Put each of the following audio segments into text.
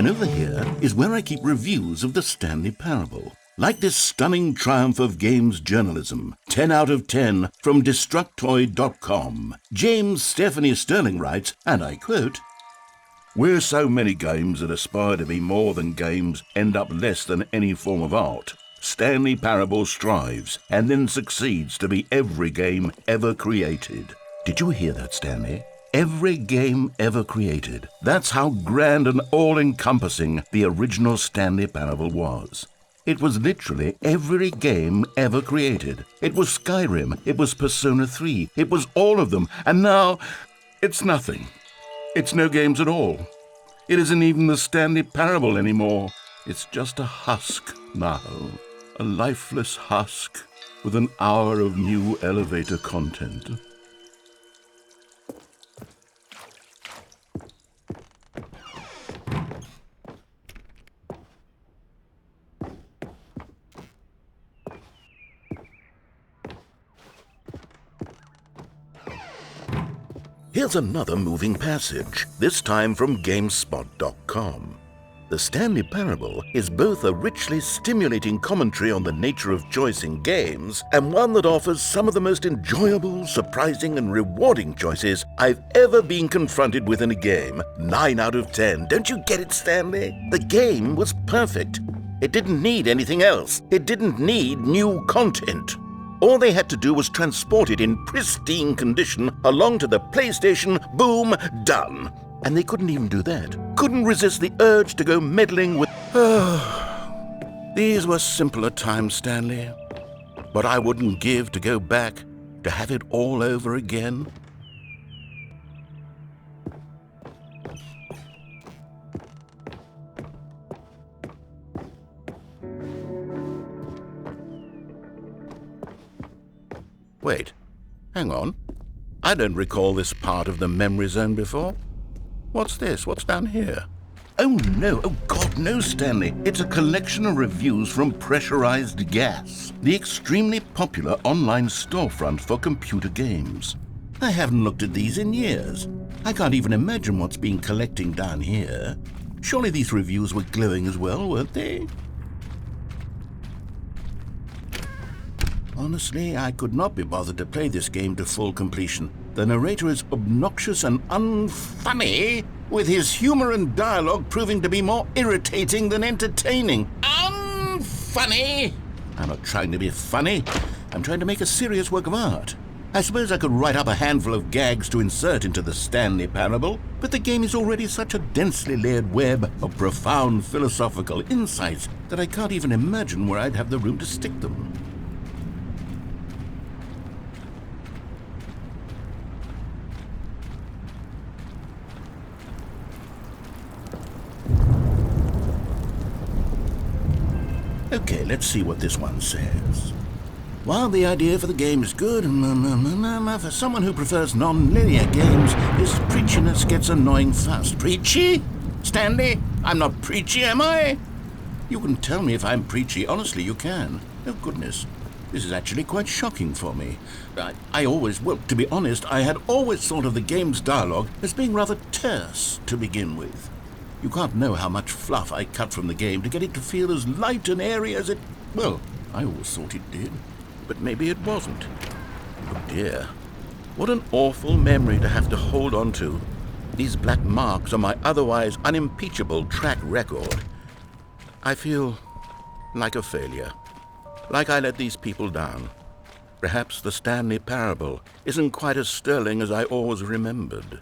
And over here is where I keep reviews of the Stanley Parable. Like this stunning triumph of games journalism, 10 out of 10 from Destructoid.com. James Stephanie Sterling writes, and I quote, "Where so many games that aspire to be more than games end up less than any form of art, Stanley Parable strives and then succeeds to be every game ever created." Did you hear that, Stanley? Every game ever created. That's how grand and all-encompassing the original Stanley Parable was. It was literally every game ever created. It was Skyrim, it was Persona 3, it was all of them, and now it's nothing. It's no games at all. It isn't even the Stanley Parable anymore. It's just a husk now, a lifeless husk with an hour of new elevator content. Here's another moving passage, this time from GameSpot.com. The Stanley Parable is both a richly stimulating commentary on the nature of choice in games and one that offers some of the most enjoyable, surprising, and rewarding choices I've ever been confronted with in a game. 9 out of 10. Don't you get it, Stanley? The game was perfect. It didn't need anything else. It didn't need new content. All they had to do was transport it in pristine condition along to the PlayStation, boom, done. And they couldn't even do that. Couldn't resist the urge to go meddling with... These were simpler times, Stanley. But I wouldn't give to go back to have it all over again. Wait, hang on. I don't recall this part of the memory zone before. What's this? What's down here? Oh no, oh God, no, Stanley. It's a collection of reviews from Pressurized Gas, the extremely popular online storefront for computer games. I haven't looked at these in years. I can't even imagine what's been collecting down here. Surely these reviews were glowing as well, weren't they? Honestly, I could not be bothered to play this game to full completion. The narrator is obnoxious and unfunny, with his humor and dialogue proving to be more irritating than entertaining. Unfunny! I'm not trying to be funny. I'm trying to make a serious work of art. I suppose I could write up a handful of gags to insert into the Stanley Parable, but the game is already such a densely layered web of profound philosophical insights that I can't even imagine where I'd have the room to stick them. Okay, let's see what this one says. While the idea for the game is good, for someone who prefers non-linear games, this preachiness gets annoying fast. Preachy? Stanley, I'm not preachy, am I? You can tell me if I'm preachy. Honestly, you can. Oh, goodness. This is actually quite shocking for me. Well, to be honest, I had always thought of the game's dialogue as being rather terse to begin with. You can't know how much fluff I cut from the game to get it to feel as light and airy as it... Well, I always thought it did, but maybe it wasn't. Oh dear, what an awful memory to have to hold on to. These black marks on my otherwise unimpeachable track record. I feel like a failure, like I let these people down. Perhaps the Stanley Parable isn't quite as sterling as I always remembered.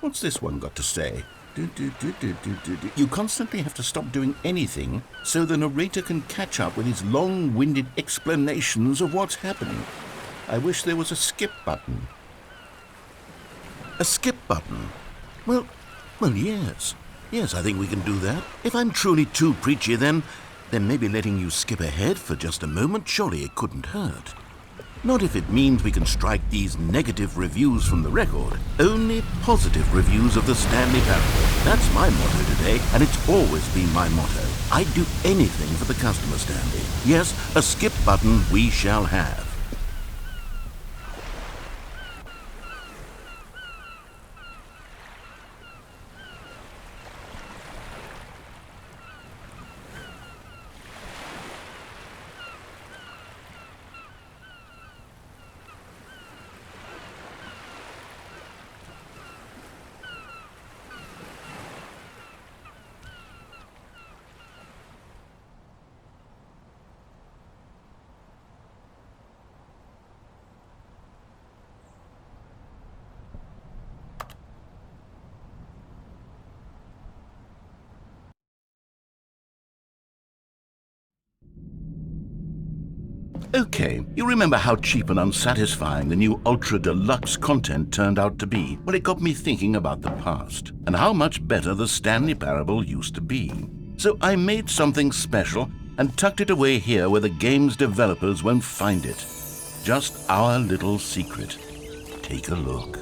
What's this one got to say? You constantly have to stop doing anything so the narrator can catch up with his long-winded explanations of what's happening. I wish there was a skip button. A skip button? Well, yes. Yes, I think we can do that. If I'm truly too preachy, then maybe letting you skip ahead for just a moment, surely it couldn't hurt. Not if it means we can strike these negative reviews from the record. Only positive reviews of the Stanley Parable. That's my motto today, and it's always been my motto. I'd do anything for the customer, Stanley. Yes, a skip button we shall have. Okay, you remember how cheap and unsatisfying the new Ultra Deluxe content turned out to be? Well, it got me thinking about the past, and how much better the Stanley Parable used to be. So I made something special and tucked it away here where the game's developers won't find it. Just our little secret. Take a look.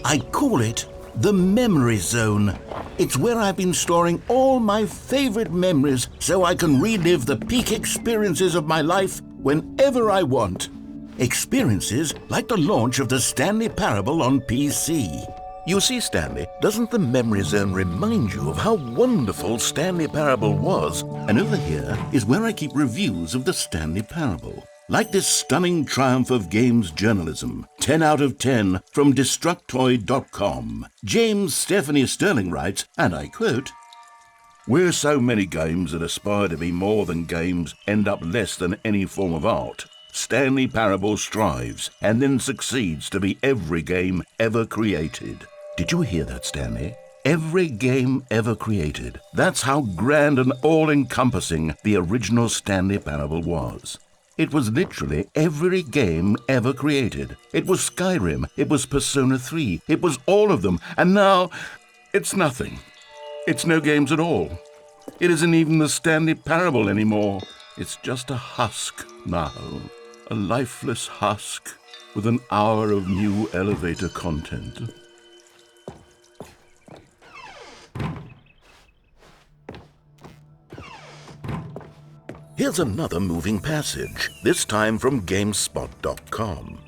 I call it the Memory Zone. It's where I've been storing all my favorite memories so I can relive the peak experiences of my life whenever I want. Experiences like the launch of the Stanley Parable on PC. You see, Stanley, doesn't the Memory Zone remind you of how wonderful Stanley Parable was? And over here is where I keep reviews of the Stanley Parable. Like this stunning triumph of games journalism, 10 out of 10 from Destructoid.com. James Stephanie Sterling writes, and I quote, "Where so many games that aspire to be more than games end up less than any form of art, Stanley Parable strives and then succeeds to be every game ever created." Did you hear that, Stanley? Every game ever created. That's how grand and all-encompassing the original Stanley Parable was. It was literally every game ever created. It was Skyrim, it was Persona 3, it was all of them, and now it's nothing. It's no games at all. It isn't even the Stanley Parable anymore. It's just a husk now, a lifeless husk with an hour of new elevator content. Here's another moving passage, this time from GameSpot.com.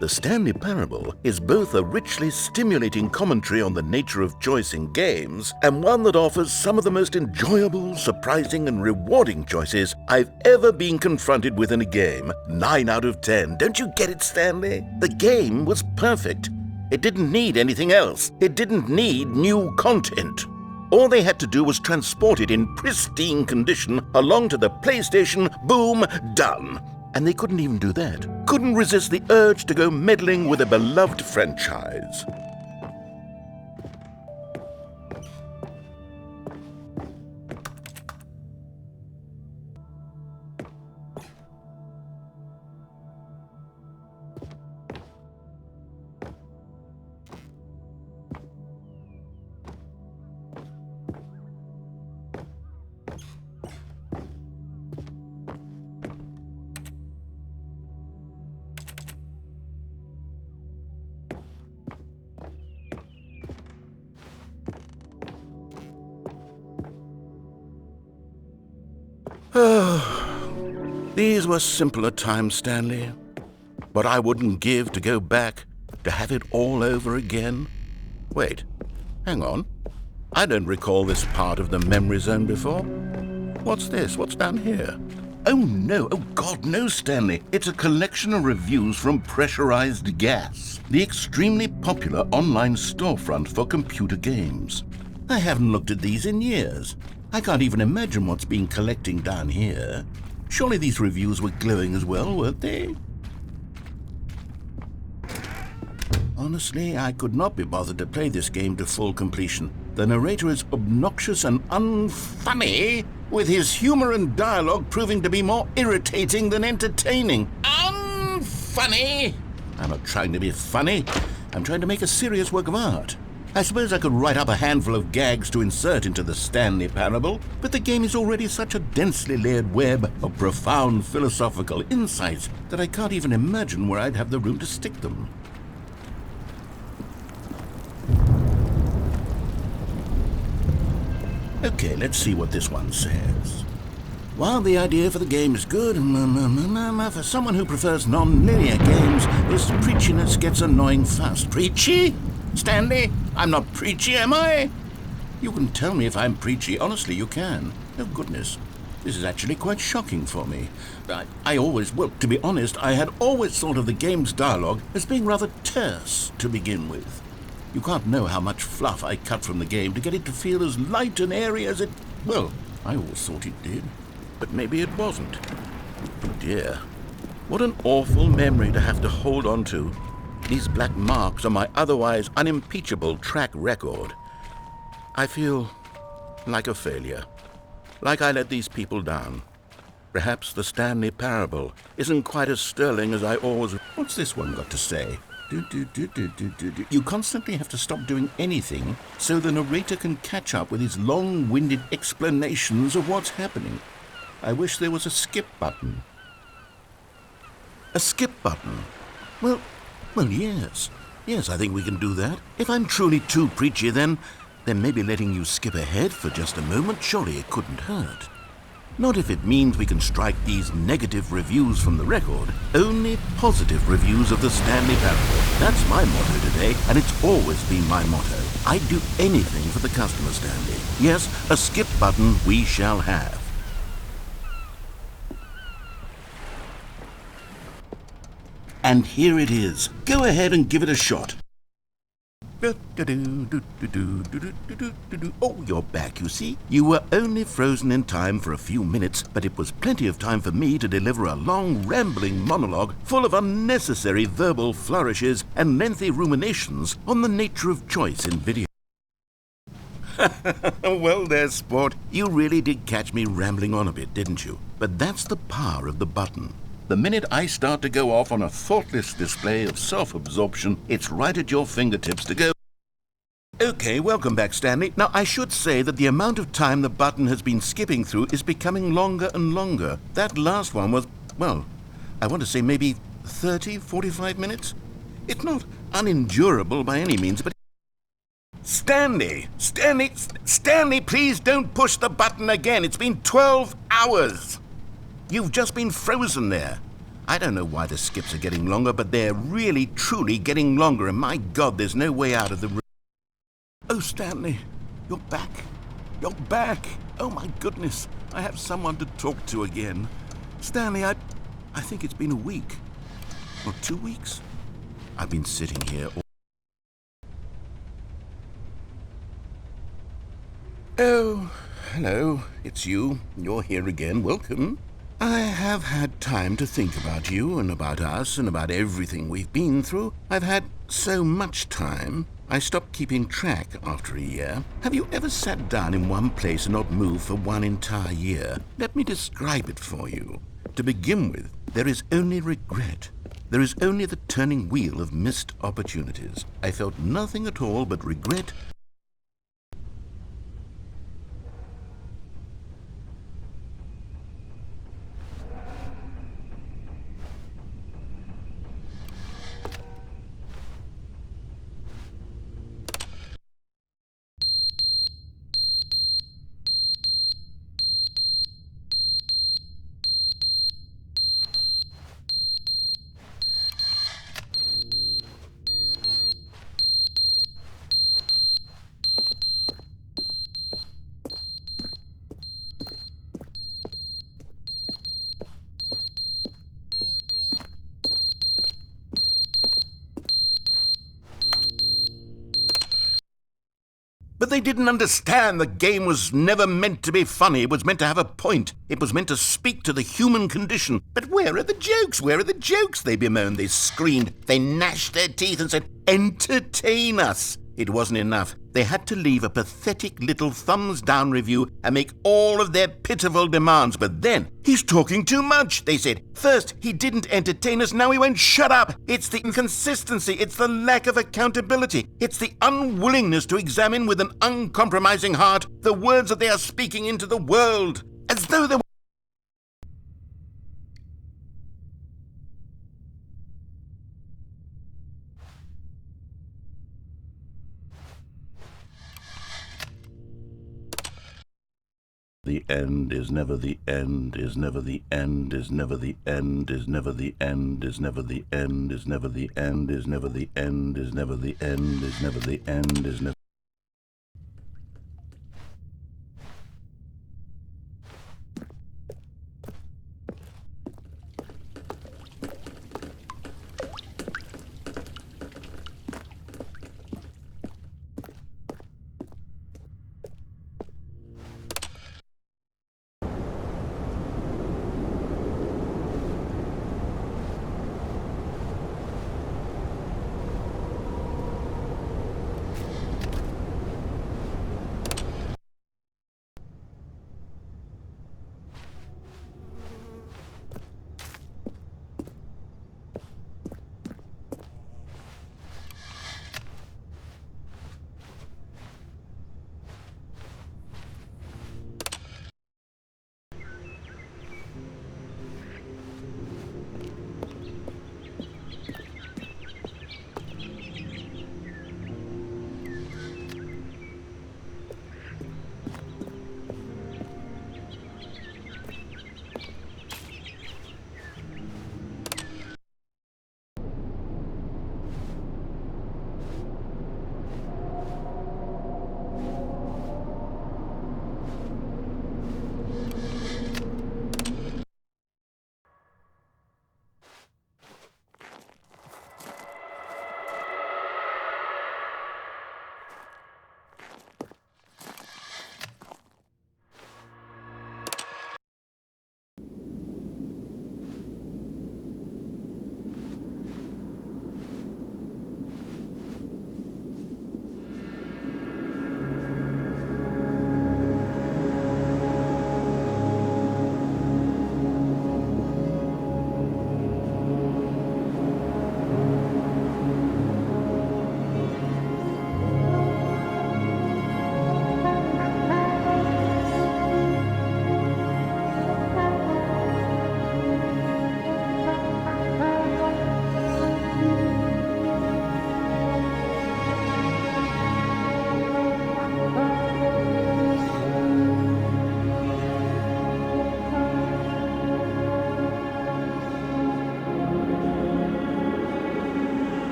The Stanley Parable is both a richly stimulating commentary on the nature of choice in games and one that offers some of the most enjoyable, surprising, and rewarding choices I've ever been confronted with in a game. 9 out of 10. Don't you get it, Stanley? The game was perfect. It didn't need anything else. It didn't need new content. All they had to do was transport it in pristine condition along to the PlayStation. Boom, done. And they couldn't even do that. Couldn't resist the urge to go meddling with a beloved franchise. These were simpler times, Stanley. But I wouldn't give to go back, to have it all over again. Wait, hang on. I don't recall this part of the Memory Zone before. What's this? What's down here? Oh no, oh God, no, Stanley. It's a collection of reviews from Pressurized Gas, the extremely popular online storefront for computer games. I haven't looked at these in years. I can't even imagine what's been collecting down here. Surely these reviews were glowing as well, weren't they? Honestly, I could not be bothered to play this game to full completion. The narrator is obnoxious and unfunny, with his humor and dialogue proving to be more irritating than entertaining. Unfunny! I'm not trying to be funny. I'm trying to make a serious work of art. I suppose I could write up a handful of gags to insert into the Stanley Parable, but the game is already such a densely layered web of profound philosophical insights that I can't even imagine where I'd have the room to stick them. Okay, let's see what this one says. While the idea for the game is good, for someone who prefers non-linear games, this preachiness gets annoying fast. Preachy? Stanley, I'm not preachy, am I? You can tell me if I'm preachy. Honestly, you can. Oh, goodness. This is actually quite shocking for me. To be honest, I had always thought of the game's dialogue as being rather terse to begin with. You can't know how much fluff I cut from the game to get it to feel as light and airy as it... Well, I always thought it did. But maybe it wasn't. Oh dear. What an awful memory to have to hold on to. These black marks on my otherwise unimpeachable track record. I feel like a failure. Like I let these people down. Perhaps the Stanley parable isn't quite as sterling as I always... What's this one got to say? You constantly have to stop doing anything so the narrator can catch up with his long-winded explanations of what's happening. I wish there was a skip button. A skip button? Well, yes. Yes, I think we can do that. If I'm truly too preachy, then maybe letting you skip ahead for just a moment, surely it couldn't hurt. Not if it means we can strike these negative reviews from the record. Only positive reviews of the Stanley parable. That's my motto today, and it's always been my motto. I'd do anything for the customer, Stanley. Yes, a skip button we shall have. And here it is. Go ahead and give it a shot. Oh, you're back, you see. You were only frozen in time for a few minutes, but it was plenty of time for me to deliver a long, rambling monologue full of unnecessary verbal flourishes and lengthy ruminations on the nature of choice in video. Well, there's sport. You really did catch me rambling on a bit, didn't you? But that's the power of the button. The minute I start to go off on a thoughtless display of self-absorption, it's right at your fingertips to go. Okay, welcome back, Stanley. Now, I should say that the amount of time the button has been skipping through is becoming longer and longer. That last one was, well, I want to say maybe 30, 45 minutes? It's not unendurable by any means, but... Stanley, please don't push the button again. It's been 12 hours. You've just been frozen there. I don't know why the skips are getting longer, but they're really, truly getting longer, and my God, there's no way out of the room. Oh, Stanley, you're back. You're back. Oh, my goodness. I have someone to talk to again. Stanley, I think it's been a week. Or 2 weeks. I've been sitting here all... Oh, hello. It's you. You're here again. Welcome. I have had time to think about you and about us and about everything we've been through. I've had so much time. I stopped keeping track after a year. Have you ever sat down in one place and not moved for one entire year? Let me describe it for you. To begin with, there is only regret. There is only the turning wheel of missed opportunities. I felt nothing at all but regret. But they didn't understand the game was never meant to be funny. It was meant to have a point. It was meant to speak to the human condition. But where are the jokes? Where are the jokes? They bemoaned, they screamed, they gnashed their teeth and said, entertain us. It wasn't enough. They had to leave a pathetic little thumbs-down review and make all of their pitiful demands. But then, he's talking too much, they said. First, he didn't entertain us, now he won't shut up. It's the inconsistency, it's the lack of accountability. It's the unwillingness to examine with an uncompromising heart the words that they are speaking into the world. As though they were... The end is never the end, is never the end, is never the end, is never the end, is never the end, is never the end, is never the end, is never the end, is never the end, is never...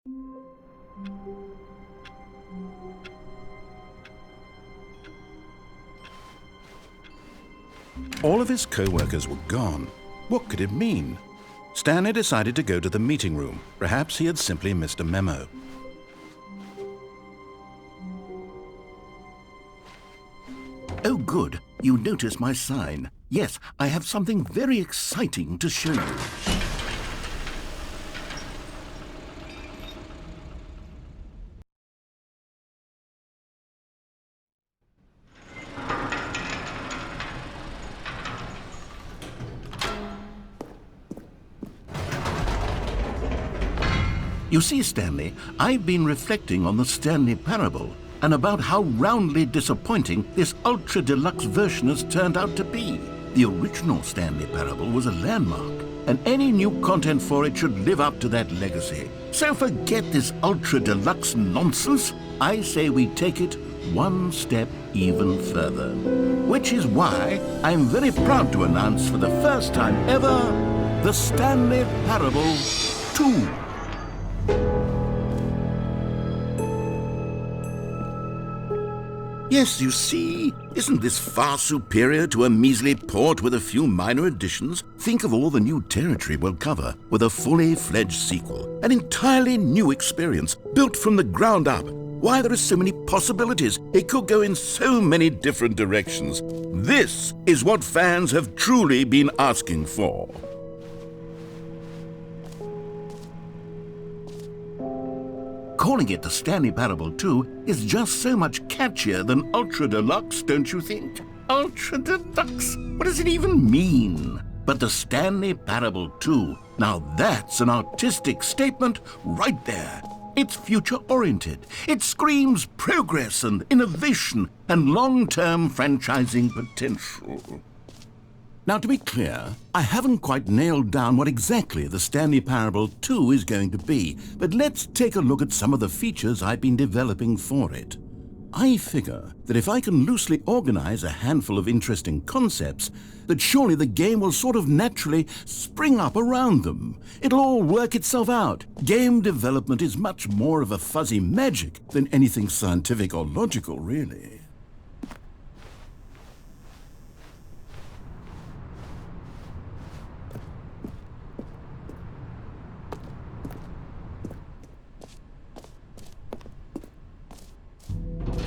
All of his co-workers were gone. What could it mean? Stanley decided to go to the meeting room. Perhaps he had simply missed a memo. Oh, good. You noticed my sign. Yes, I have something very exciting to show you. You see, Stanley, I've been reflecting on the Stanley Parable and about how roundly disappointing this ultra-deluxe version has turned out to be. The original Stanley Parable was a landmark, and any new content for it should live up to that legacy. So forget this ultra-deluxe nonsense. I say we take it one step even further. Which is why I'm very proud to announce for the first time ever, the Stanley Parable 2. Yes, you see, isn't this far superior to a measly port with a few minor additions? Think of all the new territory we'll cover with a fully fledged sequel. An entirely new experience, built from the ground up. Why, there are so many possibilities. It could go in so many different directions. This is what fans have truly been asking for. Calling it the Stanley Parable 2 is just so much catchier than Ultra Deluxe, don't you think? Ultra Deluxe? What does it even mean? But the Stanley Parable 2, now that's an artistic statement right there. It's future-oriented. It screams progress and innovation and long-term franchising potential. Now, to be clear, I haven't quite nailed down what exactly the Stanley Parable 2 is going to be, but let's take a look at some of the features I've been developing for it. I figure that if I can loosely organize a handful of interesting concepts, that surely the game will sort of naturally spring up around them. It'll all work itself out. Game development is much more of a fuzzy magic than anything scientific or logical, really.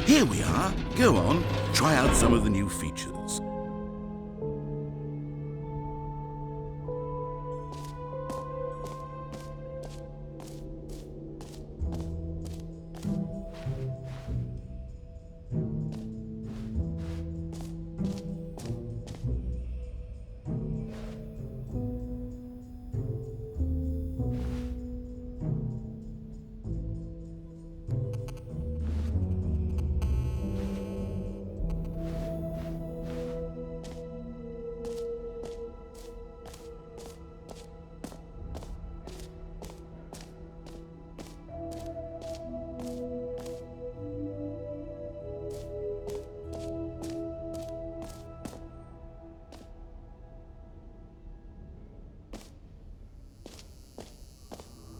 Here we are. Go on, try out some of the new features.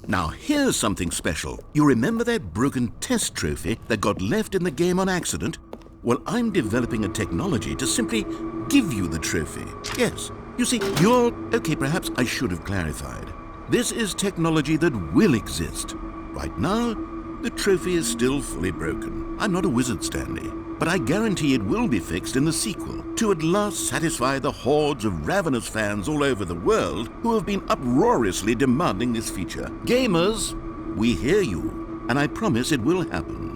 Now here's something special. You remember that broken test trophy that got left in the game on accident? Well, I'm developing a technology to simply give you the trophy. Yes, you see, okay, perhaps I should have clarified. This is technology that will exist. Right now, the trophy is still fully broken. I'm not a wizard, Stanley, but I guarantee it will be fixed in the sequel to at last satisfy the hordes of ravenous fans all over the world who have been uproariously demanding this feature. Gamers, we hear you, and I promise it will happen.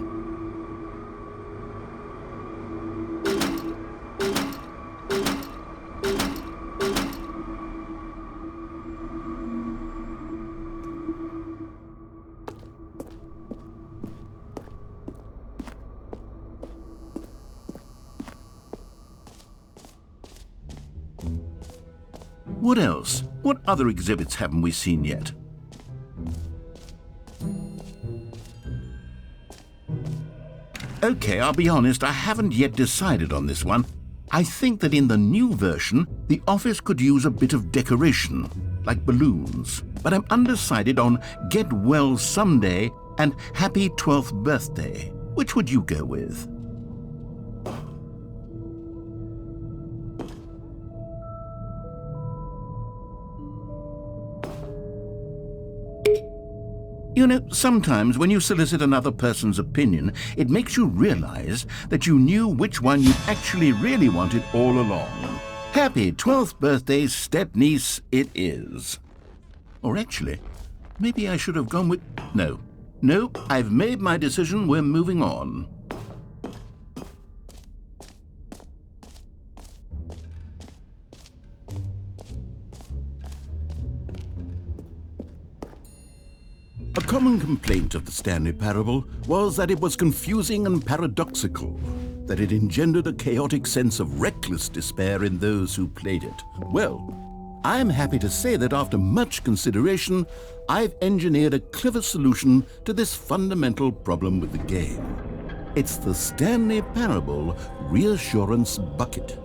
What else? What other exhibits haven't we seen yet? Okay, I'll be honest, I haven't yet decided on this one. I think that in the new version, the office could use a bit of decoration, like balloons. But I'm undecided on Get Well Someday and Happy 12th Birthday. Which would you go with? You know, sometimes when you solicit another person's opinion, it makes you realize that you knew which one you actually really wanted all along. Happy 12th birthday, step-niece, it is. Or actually, maybe I should have gone with... No, I've made my decision, we're moving on. A common complaint of the Stanley Parable was that it was confusing and paradoxical, that it engendered a chaotic sense of reckless despair in those who played it. Well, I'm happy to say that after much consideration, I've engineered a clever solution to this fundamental problem with the game. It's the Stanley Parable Reassurance Bucket.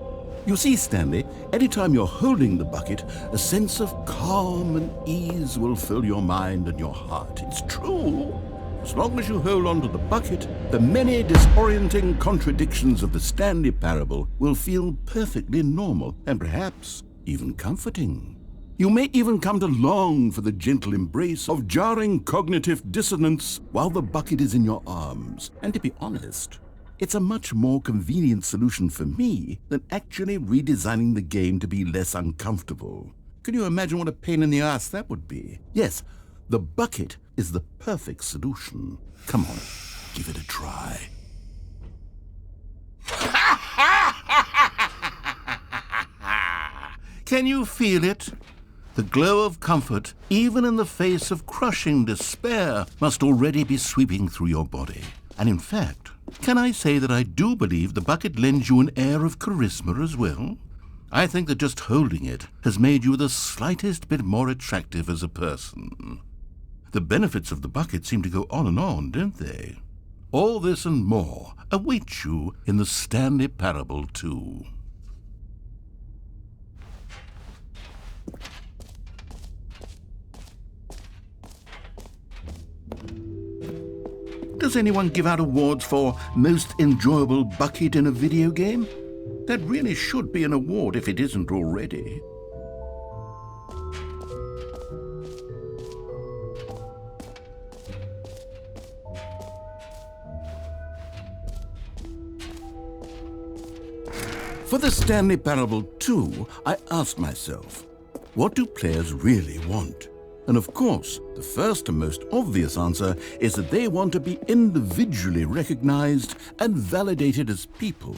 You see, Stanley, anytime you're holding the bucket, a sense of calm and ease will fill your mind and your heart. It's true. As long as you hold on to the bucket, the many disorienting contradictions of the Stanley Parable will feel perfectly normal and perhaps even comforting. You may even come to long for the gentle embrace of jarring cognitive dissonance while the bucket is in your arms. And to be honest, it's a much more convenient solution for me than actually redesigning the game to be less uncomfortable. Can you imagine what a pain in the ass that would be? Yes, the bucket is the perfect solution. Come on, give it a try. Can you feel it? The glow of comfort, even in the face of crushing despair, must already be sweeping through your body. And in fact, can I say that I do believe the bucket lends you an air of charisma as well? I think that just holding it has made you the slightest bit more attractive as a person. The benefits of the bucket seem to go on, don't they? All this and more await you in the Stanley Parable 2. Does anyone give out awards for most enjoyable bucket in a video game? That really should be an award if it isn't already. For the Stanley Parable 2, I asked myself, what do players really want? And of course, the first and most obvious answer is that they want to be individually recognized and validated as people.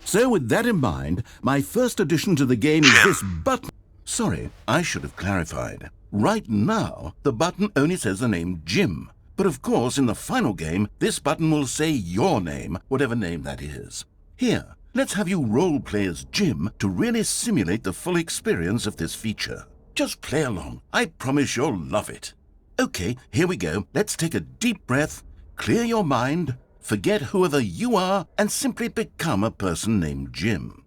So with that in mind, my first addition to the game is this button. Sorry, I should have clarified. Right now, the button only says the name Jim. But of course, in the final game, this button will say your name, whatever name that is. Here, let's have you role-play as Jim to really simulate the full experience of this feature. Just play along. I promise you'll love it. Okay, here we go. Let's take a deep breath, clear your mind, forget whoever you are, and simply become a person named Jim.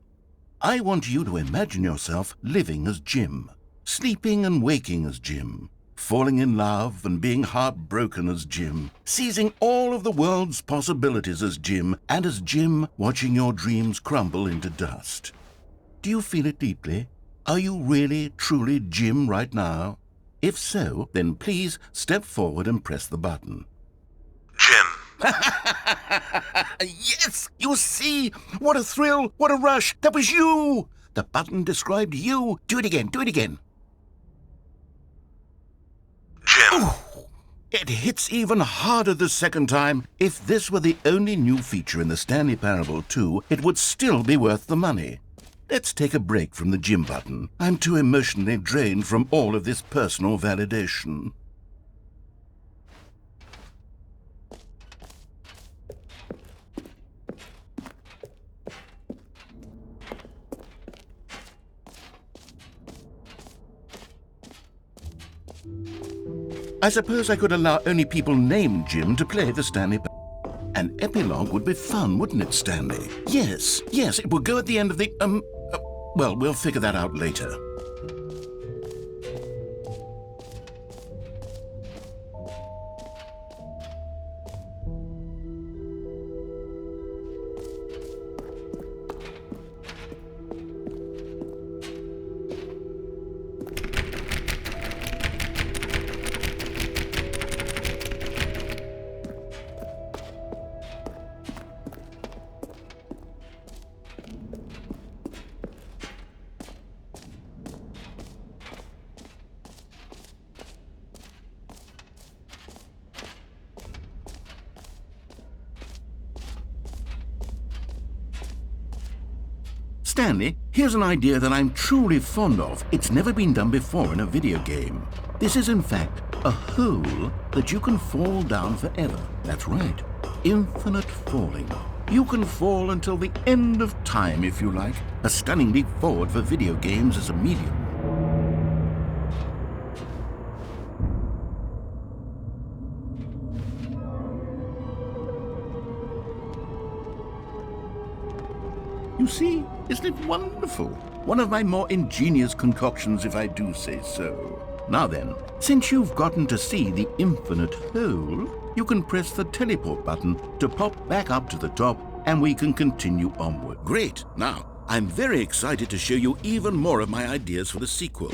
I want you to imagine yourself living as Jim, sleeping and waking as Jim, falling in love and being heartbroken as Jim, seizing all of the world's possibilities as Jim, and as Jim watching your dreams crumble into dust. Do you feel it deeply? Are you really, truly Jim right now? If so, then please step forward and press the button. Jim. Yes! You see? What a thrill! What a rush! That was you! The button described you. Do it again. Do it again. Jim. Ooh, it hits even harder the second time. If this were the only new feature in the Stanley Parable 2, it would still be worth the money. Let's take a break from the Jim button. I'm too emotionally drained from all of this personal validation. I suppose I could allow only people named Jim to play the Stanley Parable. An epilogue would be fun, wouldn't it, Stanley? Yes, it would go at the end of the, well, we'll figure that out later. Stanley, here's an idea that I'm truly fond of. It's never been done before in a video game. This is, in fact, a hole that you can fall down forever. That's right. Infinite falling. You can fall until the end of time, if you like. A stunning leap forward for video games as a medium. You see, isn't it wonderful? One of my more ingenious concoctions, if I do say so. Now then, since you've gotten to see the infinite hole, you can press the teleport button to pop back up to the top, and we can continue onward. Great! Now, I'm very excited to show you even more of my ideas for the sequel.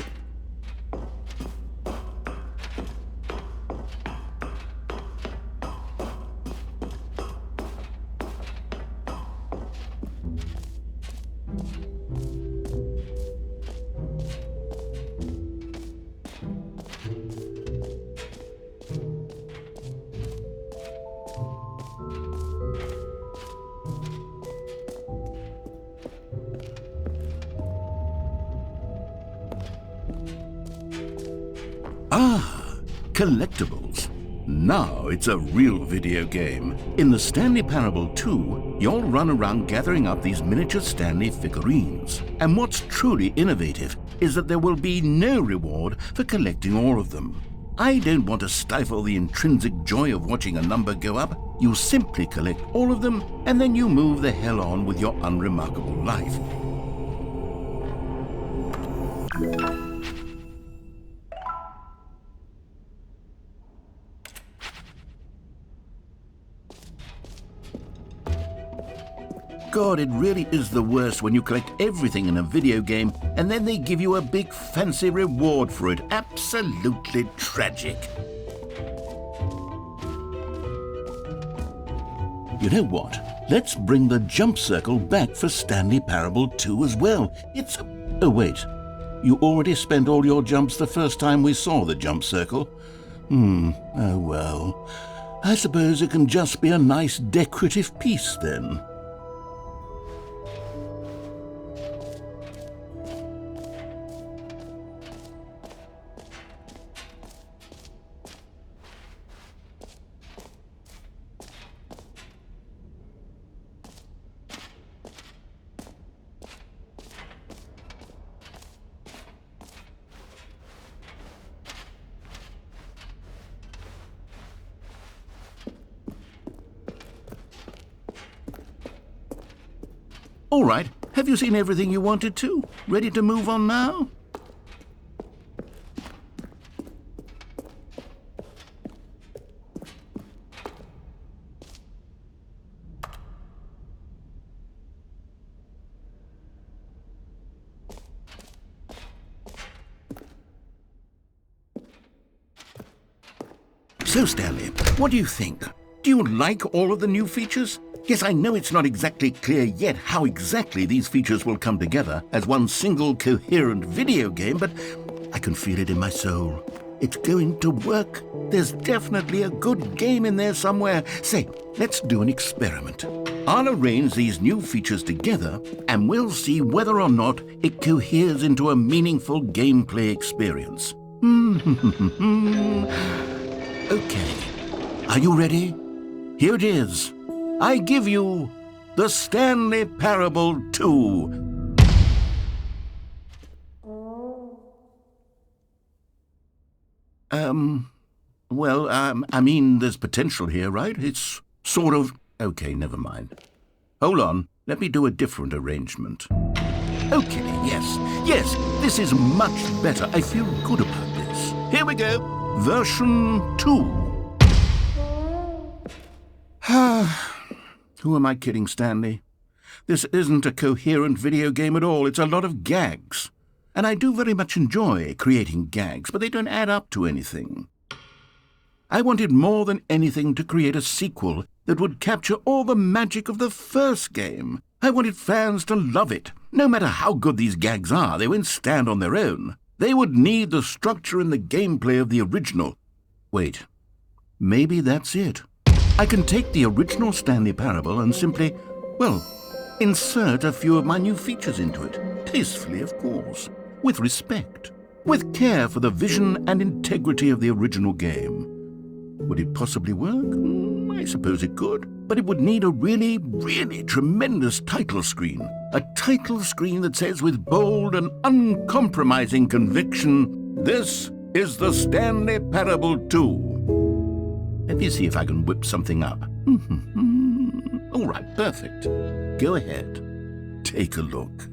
Ah, collectibles. Now it's a real video game. In the Stanley Parable 2, you'll run around gathering up these miniature Stanley figurines. And what's truly innovative is that there will be no reward for collecting all of them. I don't want to stifle the intrinsic joy of watching a number go up. You simply collect all of them, and then you move the hell on with your unremarkable life. God, it really is the worst when you collect everything in a video game and then they give you a big fancy reward for it. Absolutely tragic. You know what? Let's bring the jump circle back for Stanley Parable 2 as well. It's... Oh, wait. You already spent all your jumps the first time we saw the jump circle? Oh well. I suppose it can just be a nice decorative piece then. All right, have you seen everything you wanted to? Ready to move on now? So, Stanley, what do you think? Do you like all of the new features? Yes, I know it's not exactly clear yet how exactly these features will come together as one single coherent video game, but I can feel it in my soul. It's going to work. There's definitely a good game in there somewhere. Say, let's do an experiment. I'll arrange these new features together, and we'll see whether or not it coheres into a meaningful gameplay experience. Okay, are you ready? Here it is. I give you the Stanley Parable 2. I mean, there's potential here, right? It's sort of Okay, never mind. Hold on, let me do a different arrangement. Okay, yes, this is much better. I feel good about this. Here we go. Version 2. Who am I kidding, Stanley? This isn't a coherent video game at all. It's a lot of gags. And I do very much enjoy creating gags, but they don't add up to anything. I wanted more than anything to create a sequel that would capture all the magic of the first game. I wanted fans to love it. No matter how good these gags are, they won't stand on their own. They would need the structure and the gameplay of the original. Wait, maybe that's it. I can take the original Stanley Parable and simply, well, insert a few of my new features into it. Tastefully, of course. With respect. With care for the vision and integrity of the original game. Would it possibly work? I suppose it could. But it would need a really, really tremendous title screen. A title screen that says with bold and uncompromising conviction, "This is the Stanley Parable 2. Let me see if I can whip something up. All right, perfect. Go ahead. Take a look.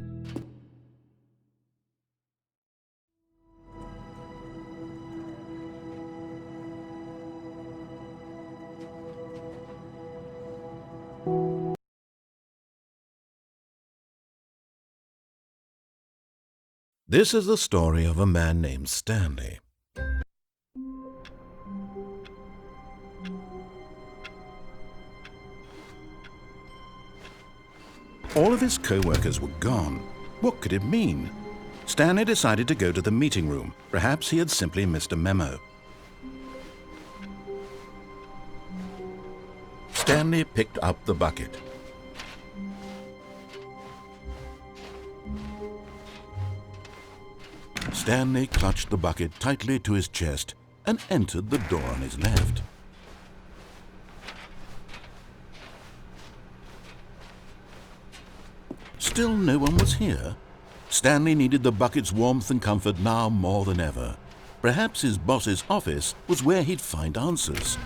This is the story of a man named Stanley. All of his co-workers were gone. What could it mean? Stanley decided to go to the meeting room. Perhaps he had simply missed a memo. Stanley picked up the bucket. Stanley clutched the bucket tightly to his chest and entered the door on his left. Still no one was here. Stanley needed the bucket's warmth and comfort now more than ever. Perhaps his boss's office was where he'd find answers.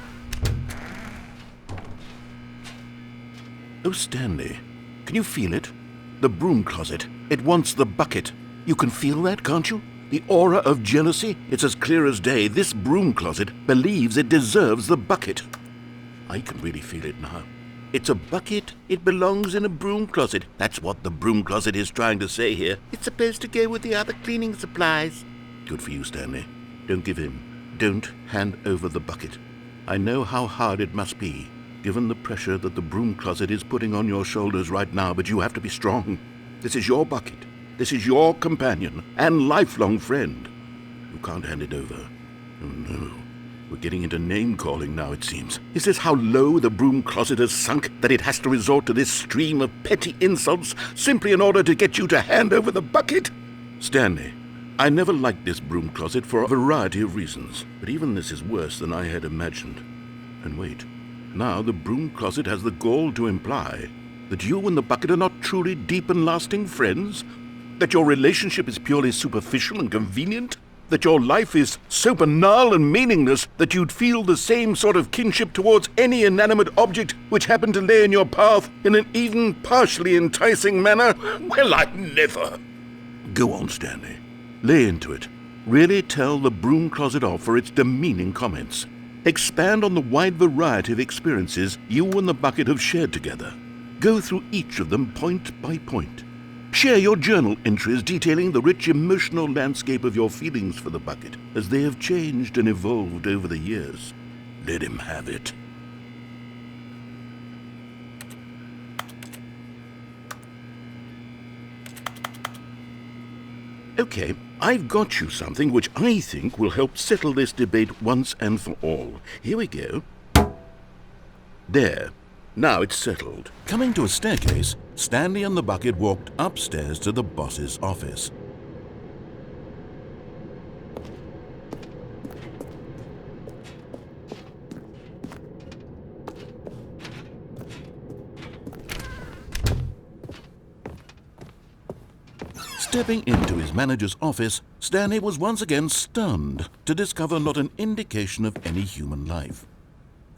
Oh, Stanley, can you feel it? The broom closet. It wants the bucket. You can feel that, can't you? The aura of jealousy? It's as clear as day. This broom closet believes it deserves the bucket. I can really feel it now. It's a bucket. It belongs in a broom closet. That's what the broom closet is trying to say here. It's supposed to go with the other cleaning supplies. Good for you, Stanley. Don't give in. Don't hand over the bucket. I know how hard it must be, given the pressure that the broom closet is putting on your shoulders right now, but you have to be strong. This is your bucket. This is your companion and lifelong friend. You can't hand it over. Oh, no. We're getting into name-calling now, it seems. Is this how low the broom closet has sunk, that it has to resort to this stream of petty insults simply in order to get you to hand over the bucket? Stanley, I never liked this broom closet for a variety of reasons, but even this is worse than I had imagined. And wait, now the broom closet has the gall to imply that you and the bucket are not truly deep and lasting friends? That your relationship is purely superficial and convenient? That your life is so banal and meaningless that you'd feel the same sort of kinship towards any inanimate object which happened to lay in your path in an even partially enticing manner? Well, I never. Go on, Stanley. Lay into it. Really tell the broom closet off for its demeaning comments. Expand on the wide variety of experiences you and the bucket have shared together. Go through each of them point by point. Share your journal entries detailing the rich emotional landscape of your feelings for the bucket as they have changed and evolved over the years. Let him have it. Okay, I've got you something which I think will help settle this debate once and for all. Here we go. There. Now it's settled. Coming to a staircase, Stanley and the bucket walked upstairs to the boss's office. Stepping into his manager's office, Stanley was once again stunned to discover not an indication of any human life.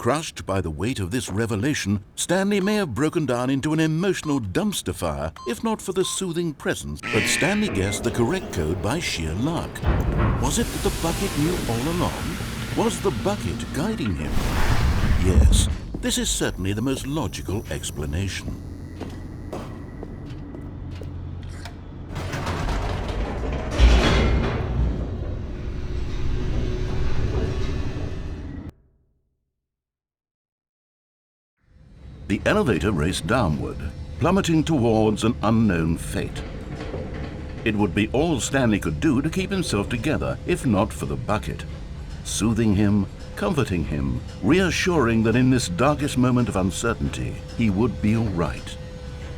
Crushed by the weight of this revelation, Stanley may have broken down into an emotional dumpster fire if not for the soothing presence. But Stanley guessed the correct code by sheer luck. Was it that the bucket knew all along? Was the bucket guiding him? Yes, this is certainly the most logical explanation. The elevator raced downward, plummeting towards an unknown fate. It would be all Stanley could do to keep himself together, if not for the bucket. Soothing him, comforting him, reassuring that in this darkest moment of uncertainty, he would be all right.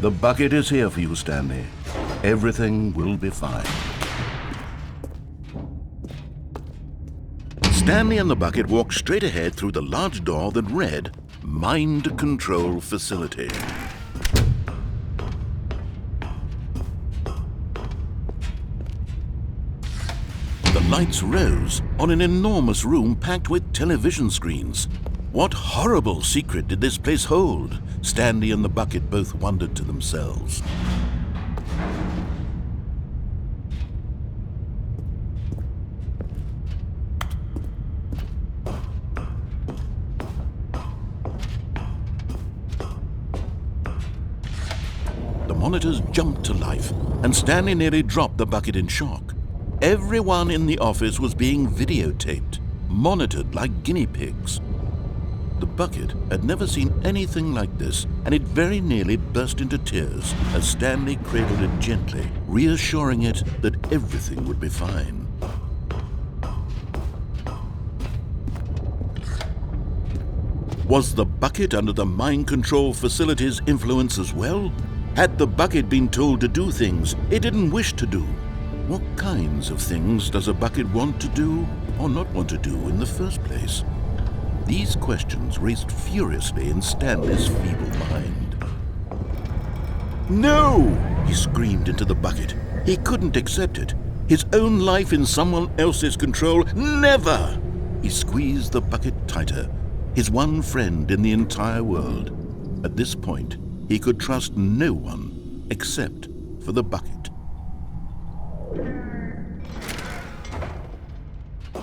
The bucket is here for you, Stanley. Everything will be fine. Stanley and the bucket walked straight ahead through the large door that read, Mind Control Facility. The lights rose on an enormous room packed with television screens. What horrible secret did this place hold? Stanley and the bucket both wondered to themselves. The monitors jumped to life, and Stanley nearly dropped the bucket in shock. Everyone in the office was being videotaped, monitored like guinea pigs. The bucket had never seen anything like this, and it very nearly burst into tears as Stanley cradled it gently, reassuring it that everything would be fine. Was the bucket under the mind control facility's influence as well? Had the bucket been told to do things it didn't wish to do? What kinds of things does a bucket want to do or not want to do in the first place? These questions raced furiously in Stanley's feeble mind. No! He screamed into the bucket. He couldn't accept it. His own life in someone else's control, never! He squeezed the bucket tighter, his one friend in the entire world. At this point, he could trust no one except for the bucket.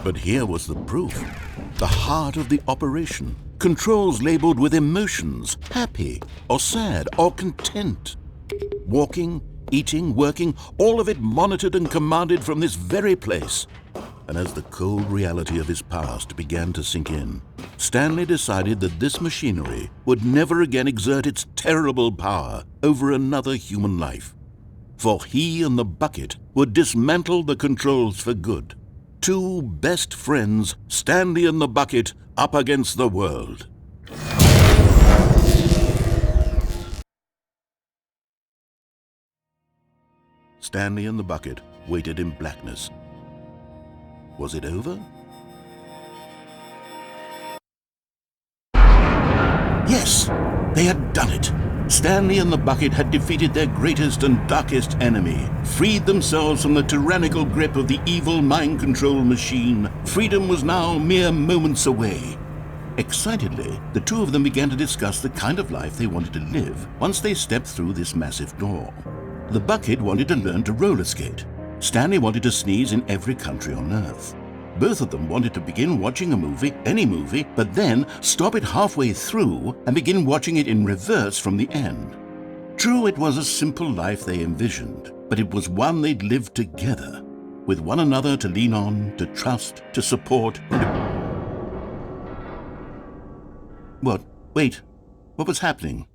But here was the proof. The heart of the operation. Controls labeled with emotions, happy or sad or content. Walking, eating, working, all of it monitored and commanded from this very place. And as the cold reality of his past began to sink in, Stanley decided that this machinery would never again exert its terrible power over another human life. For he and the bucket would dismantle the controls for good. Two best friends, Stanley and the bucket, up against the world. Stanley and the bucket waited in blackness. Was it over? Yes, they had done it. Stanley and the bucket had defeated their greatest and darkest enemy, freed themselves from the tyrannical grip of the evil mind control machine. Freedom was now mere moments away. Excitedly, the two of them began to discuss the kind of life they wanted to live once they stepped through this massive door. The bucket wanted to learn to roller skate. Stanley wanted to sneeze in every country on Earth. Both of them wanted to begin watching a movie, any movie, but then stop it halfway through and begin watching it in reverse from the end. True, it was a simple life they envisioned, but it was one they'd lived together, with one another to lean on, to trust, to support. What? Wait. What was happening?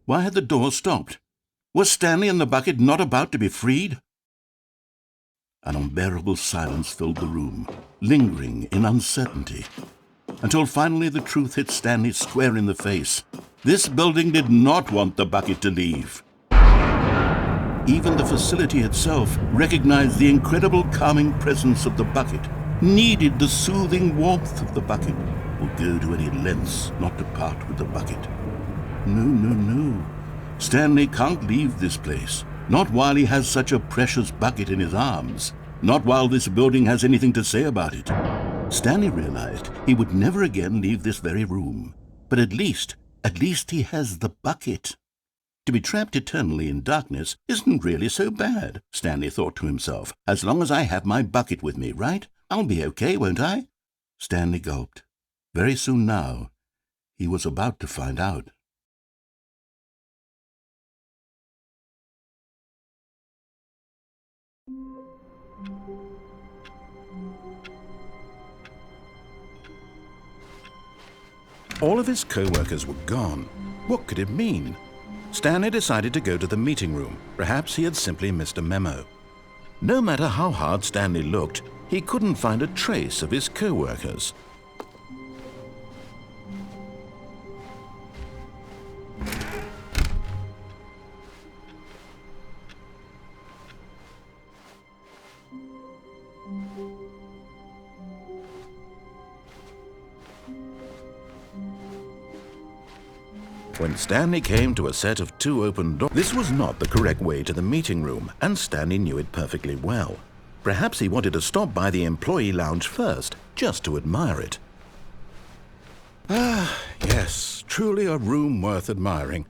Why had the door stopped? Was Stanley and the bucket not about to be freed? An unbearable silence filled the room, lingering in uncertainty, until finally the truth hit Stanley square in the face. This building did not want the bucket to leave. Even the facility itself recognized the incredible calming presence of the bucket, needed the soothing warmth of the bucket, would go to any lengths not to part with the bucket. No. Stanley can't leave this place. Not while he has such a precious bucket in his arms. Not while this building has anything to say about it. Stanley realized he would never again leave this very room. But at least he has the bucket. To be trapped eternally in darkness isn't really so bad, Stanley thought to himself. As long as I have my bucket with me, right? I'll be okay, won't I? Stanley gulped. Very soon now, he was about to find out. All of his co-workers were gone. What could it mean? Stanley decided to go to the meeting room. Perhaps he had simply missed a memo. No matter how hard Stanley looked, he couldn't find a trace of his co-workers. When Stanley came to a set of 2 open doors, this was not the correct way to the meeting room, and Stanley knew it perfectly well. Perhaps he wanted to stop by the employee lounge first, just to admire it. Ah, yes, truly a room worth admiring.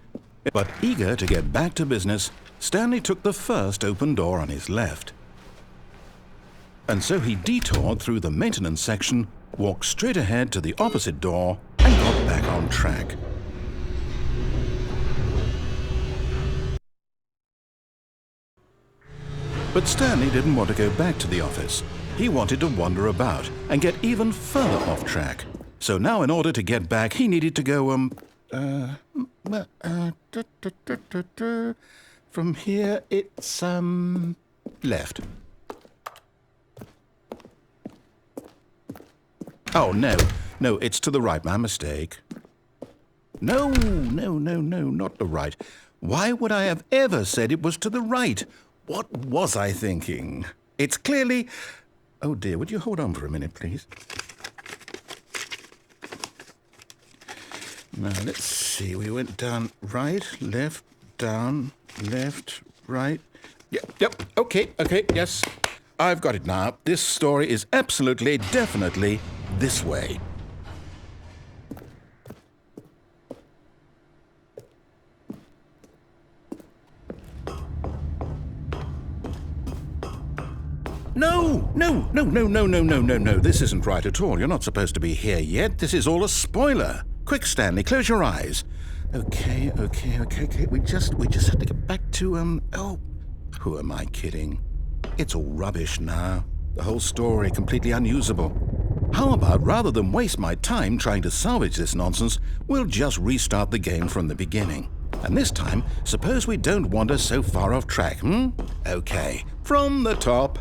But eager to get back to business, Stanley took the first open door on his left. And so he detoured through the maintenance section, walked straight ahead to the opposite door, and got back on track. But Stanley didn't want to go back to the office. He wanted to wander about and get even further off track. So now in order to get back, he needed to go, from here it's, left. Oh, no, it's to the right, my mistake. No, not the right. Why would I have ever said it was to the right? What was I thinking? It's clearly... Oh dear, would you hold on for a minute, please? Now, let's see. We went down right, left, down, left, right. Yep, okay, yes. I've got it now. This story is absolutely, definitely this way. No. This isn't right at all. You're not supposed to be here yet. This is all a spoiler. Quick, Stanley, close your eyes. Okay. We just have to get back to, oh, who am I kidding? It's all rubbish now. The whole story completely unusable. How about, rather than waste my time trying to salvage this nonsense, we'll just restart the game from the beginning. And this time, suppose we don't wander so far off track, Okay, from the top.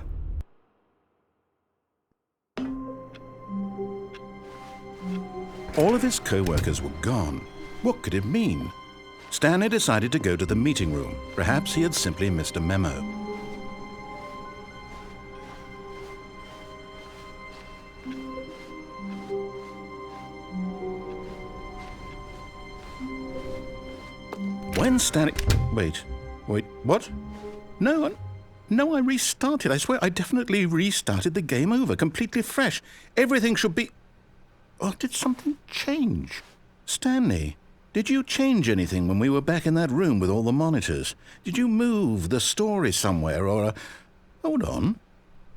All of his co-workers were gone. What could it mean? Stanley decided to go to the meeting room. Perhaps he had simply missed a memo. When Stanley... Wait, what? No, I restarted. I swear I definitely restarted the game over, completely fresh. Everything should be... Or did something change? Stanley, did you change anything when we were back in that room with all the monitors? Did you move the story somewhere or... Hold on.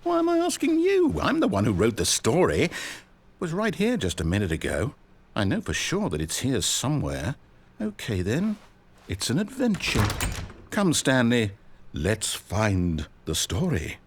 Why am I asking you? I'm the one who wrote the story. It was right here just a minute ago. I know for sure that it's here somewhere. Okay, then. It's an adventure. Come, Stanley. Let's find the story.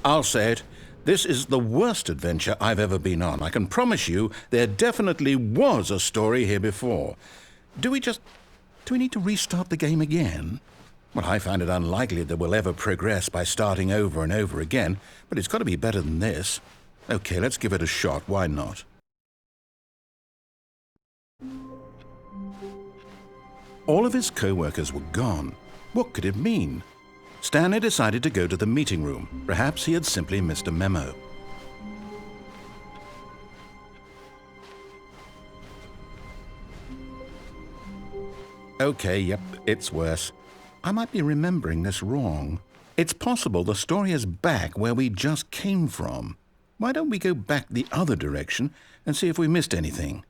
I'll say it. This is the worst adventure I've ever been on. I can promise you there definitely was a story here before. Do we need to restart the game again? Well, I find it unlikely that we'll ever progress by starting over and over again, but it's got to be better than this. Okay, let's give it a shot. Why not? All of his co-workers were gone. What could it mean? Stanley decided to go to the meeting room. Perhaps he had simply missed a memo. Okay, yep, it's worse. I might be remembering this wrong. It's possible the story is back where we just came from. Why don't we go back the other direction and see if we missed anything?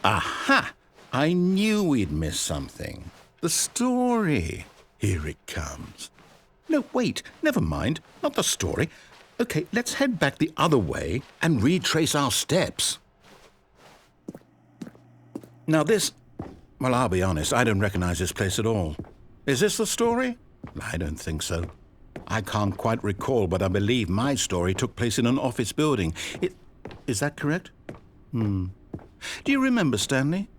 Aha! I knew we'd missed something. The story. Here it comes. No, wait, never mind. Not the story. Okay, let's head back the other way and retrace our steps. Now this... Well, I'll be honest, I don't recognize this place at all. Is this the story? I don't think so. I can't quite recall, but I believe my story took place in an office building. Is that correct? Do you remember, Stanley?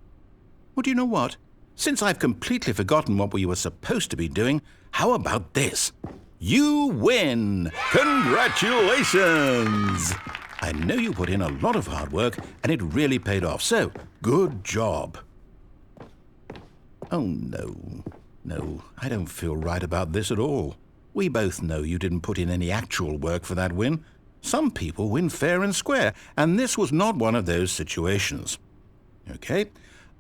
Well, do you know what? Since I've completely forgotten what we were supposed to be doing, how about this? You win! Congratulations! I know you put in a lot of hard work, and it really paid off, so good job. Oh, no. No, I don't feel right about this at all. We both know you didn't put in any actual work for that win. Some people win fair and square, and this was not one of those situations. Okay,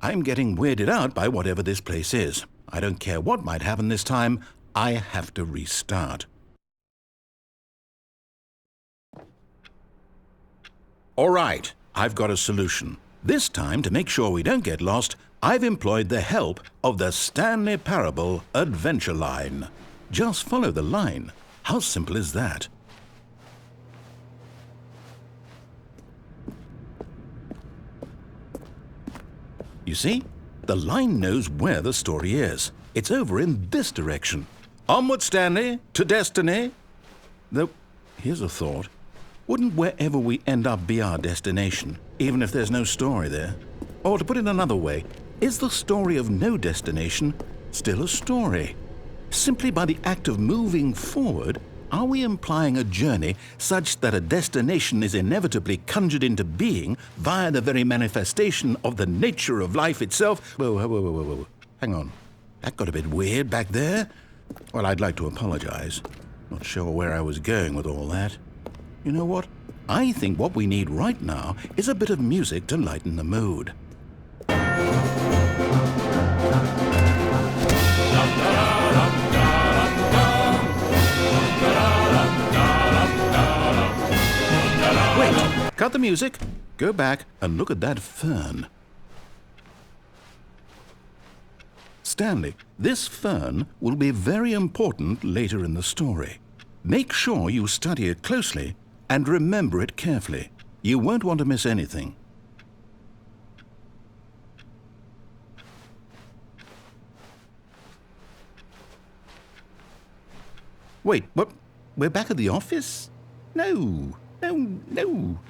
I'm getting weirded out by whatever this place is. I don't care what might happen this time, I have to restart. All right, I've got a solution. This time, to make sure we don't get lost, I've employed the help of the Stanley Parable Adventure Line. Just follow the line. How simple is that? You see, the line knows where the story is. It's over in this direction. Onward, Stanley, to destiny. Though, here's a thought. Wouldn't wherever we end up be our destination, even if there's no story there? Or to put it another way, is the story of no destination still a story? Simply by the act of moving forward, are we implying a journey such that a destination is inevitably conjured into being via the very manifestation of the nature of life itself? Whoa. Hang on. That got a bit weird back there. Well, I'd like to apologize. Not sure where I was going with all that. You know what? I think what we need right now is a bit of music to lighten the mood. Wait, cut the music, go back and look at that fern. Stanley, this fern will be very important later in the story. Make sure you study it closely and remember it carefully. You won't want to miss anything. Wait, what? We're back at the office? No.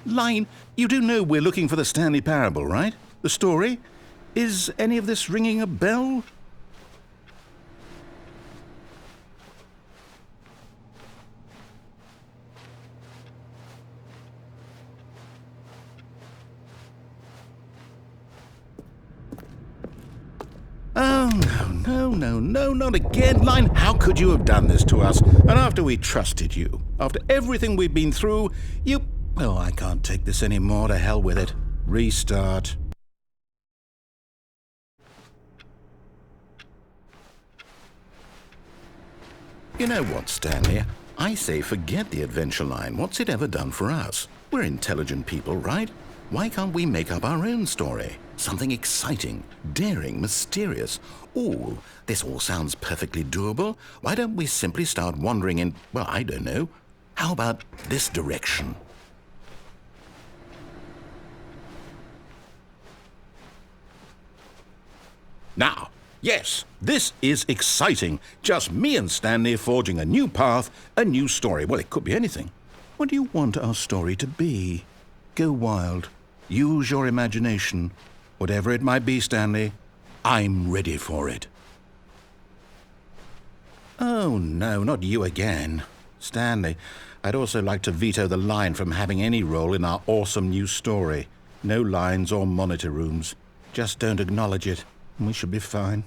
Line, you do know we're looking for the Stanley Parable, right? The story? Is any of this ringing a bell? Oh, no, not again. Line, how could you have done this to us? And after we trusted you, after everything we've been through, you... Oh, I can't take this anymore. To hell with it. Restart. You know what, Stanley? I say forget the adventure line. What's it ever done for us? We're intelligent people, right? Why can't we make up our own story? Something exciting, daring, mysterious. Ooh, this all sounds perfectly doable. Why don't we simply start wandering in, well, I don't know. How about this direction? Now, yes, this is exciting. Just me and Stanley forging a new path, a new story. Well, it could be anything. What do you want our story to be? Go wild. Use your imagination. Whatever it might be, Stanley, I'm ready for it. Oh, no, not you again. Stanley, I'd also like to veto the line from having any role in our awesome new story. No lines or monitor rooms. Just don't acknowledge it, and we should be fine.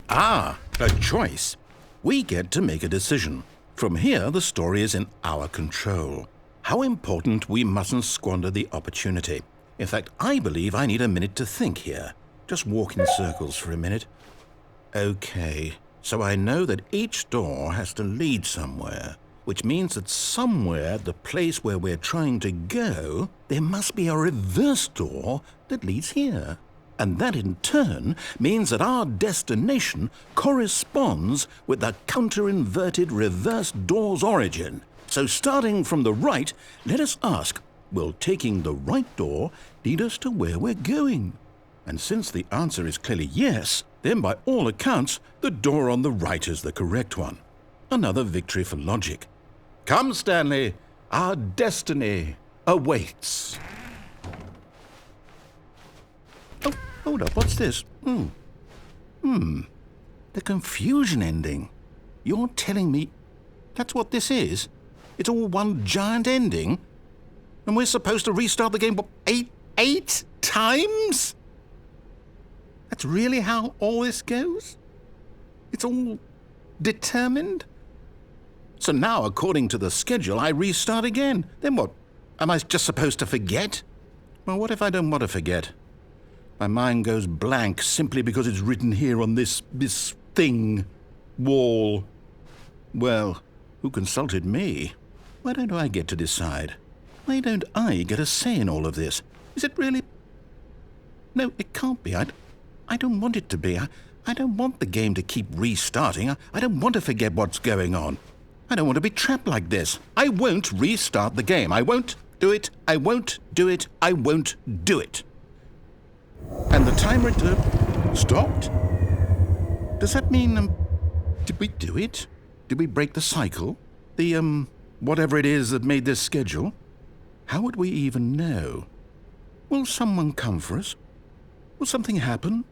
Ah, a choice. We get to make a decision. From here, the story is in our control. How important we mustn't squander the opportunity. In fact, I believe I need a minute to think here. Just walk in circles for a minute. Okay, so I know that each door has to lead somewhere, which means that somewhere, the place where we're trying to go, there must be a reverse door that leads here. And that in turn means that our destination corresponds with the counter-inverted reverse door's origin. So starting from the right, let us ask, will taking the right door lead us to where we're going? And since the answer is clearly yes, then by all accounts, the door on the right is the correct one. Another victory for logic. Come, Stanley, our destiny awaits. Oh, hold up, what's this? The confusion ending. You're telling me that's what this is? It's all one giant ending? And we're supposed to restart the game, what, eight times? That's really how all this goes? It's all determined? So now, according to the schedule, I restart again. Then what? Am I just supposed to forget? Well, what if I don't want to forget? My mind goes blank simply because it's written here on this thing, wall. Well, who consulted me? Why don't I get to decide? Why don't I get a say in all of this? Is it really? No, it can't be. I don't want it to be. I don't want the game to keep restarting. I don't want to forget what's going on. I don't want to be trapped like this. I won't restart the game. I won't do it. I won't do it. I won't do it. And the timer stopped? Does that mean, did we do it? Did we break the cycle? The, whatever it is that made this schedule? How would we even know? Will someone come for us? Will something happen?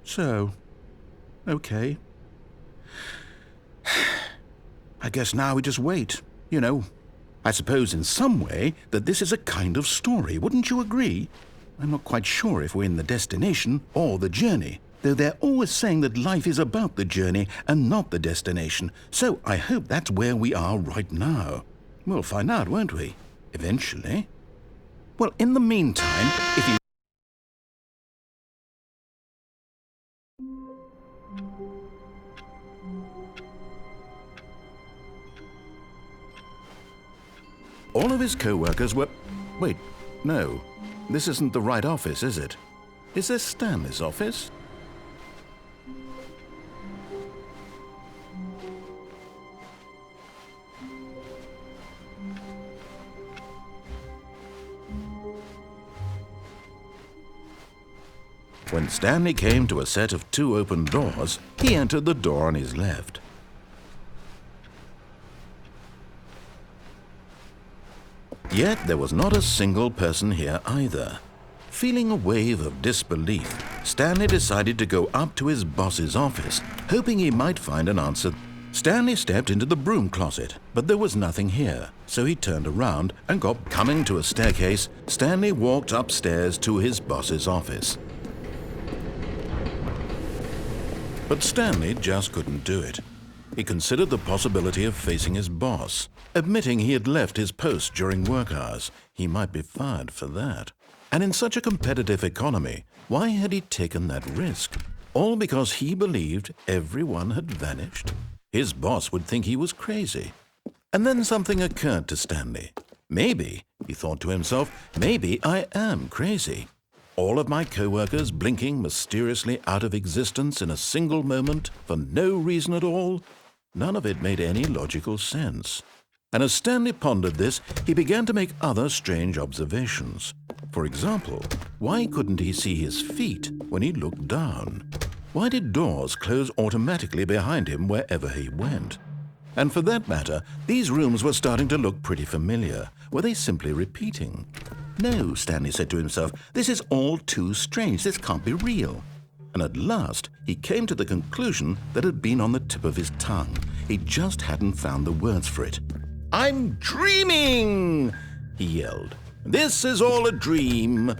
So, okay. I guess now we just wait, you know. I suppose in some way that this is a kind of story, wouldn't you agree? I'm not quite sure if we're in the destination or the journey, though they're always saying that life is about the journey and not the destination, so I hope that's where we are right now. We'll find out, won't we? Eventually. Well, in the meantime, if you... All of his co-workers were... Wait, no. This isn't the right office, is it? Is this Stanley's office? When Stanley came to a set of 2 open doors, he entered the door on his left. Yet there was not a single person here either. Feeling a wave of disbelief, Stanley decided to go up to his boss's office, hoping he might find an answer. Stanley stepped into the broom closet, but there was nothing here, so he turned around and coming to a staircase. Stanley walked upstairs to his boss's office. But Stanley just couldn't do it. He considered the possibility of facing his boss, admitting he had left his post during work hours. He might be fired for that. And in such a competitive economy, why had he taken that risk? All because he believed everyone had vanished? His boss would think he was crazy. And then something occurred to Stanley. Maybe, he thought to himself, maybe I am crazy. All of my co-workers blinking mysteriously out of existence in a single moment for no reason at all? None of it made any logical sense. And as Stanley pondered this, he began to make other strange observations. For example, why couldn't he see his feet when he looked down? Why did doors close automatically behind him wherever he went? And for that matter, these rooms were starting to look pretty familiar. Were they simply repeating? No, Stanley said to himself, this is all too strange. This can't be real. And at last, he came to the conclusion that had been on the tip of his tongue. He just hadn't found the words for it. "I'm dreaming!" he yelled. "This is all a dream."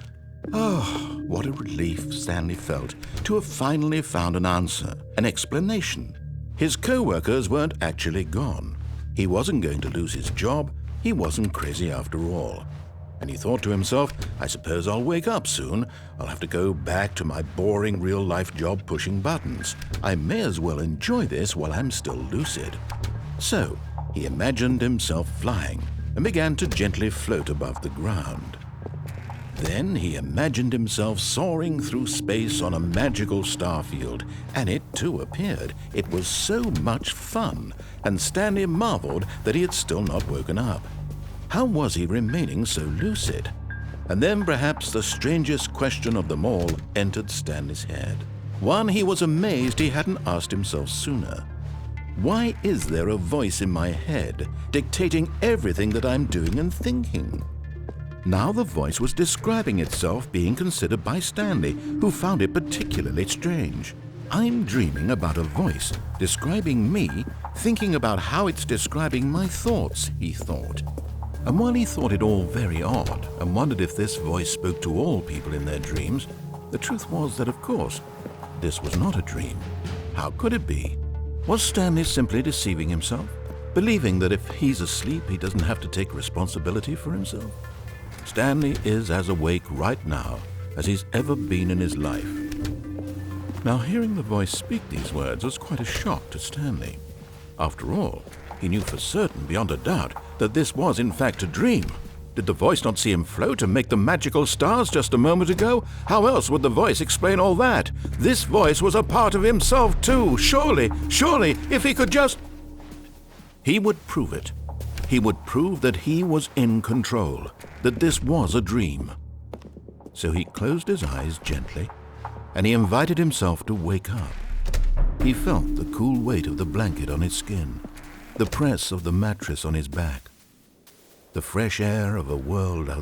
Oh, what a relief Stanley felt to have finally found an answer, an explanation. His co-workers weren't actually gone. He wasn't going to lose his job. He wasn't crazy after all. And he thought to himself, I suppose I'll wake up soon. I'll have to go back to my boring real-life job pushing buttons. I may as well enjoy this while I'm still lucid. So he imagined himself flying and began to gently float above the ground. Then he imagined himself soaring through space on a magical starfield, and it too appeared. It was so much fun, and Stanley marveled that he had still not woken up. How was he remaining so lucid? And then perhaps the strangest question of them all entered Stanley's head. One he was amazed he hadn't asked himself sooner. Why is there a voice in my head dictating everything that I'm doing and thinking? Now the voice was describing itself being considered by Stanley, who found it particularly strange. I'm dreaming about a voice describing me, thinking about how it's describing my thoughts, he thought. And while he thought it all very odd and wondered if this voice spoke to all people in their dreams, the truth was that, of course, this was not a dream. How could it be? Was Stanley simply deceiving himself, believing that if he's asleep, he doesn't have to take responsibility for himself? Stanley is as awake right now as he's ever been in his life. Now, hearing the voice speak these words was quite a shock to Stanley. After all, he knew for certain, beyond a doubt, that this was in fact a dream. Did the voice not see him float and make the magical stars just a moment ago? How else would the voice explain all that? This voice was a part of himself too. Surely, if he could just... He would prove it. He would prove that he was in control, that this was a dream. So he closed his eyes gently, and he invited himself to wake up. He felt the cool weight of the blanket on his skin, the press of the mattress on his back, the fresh air of a world outside.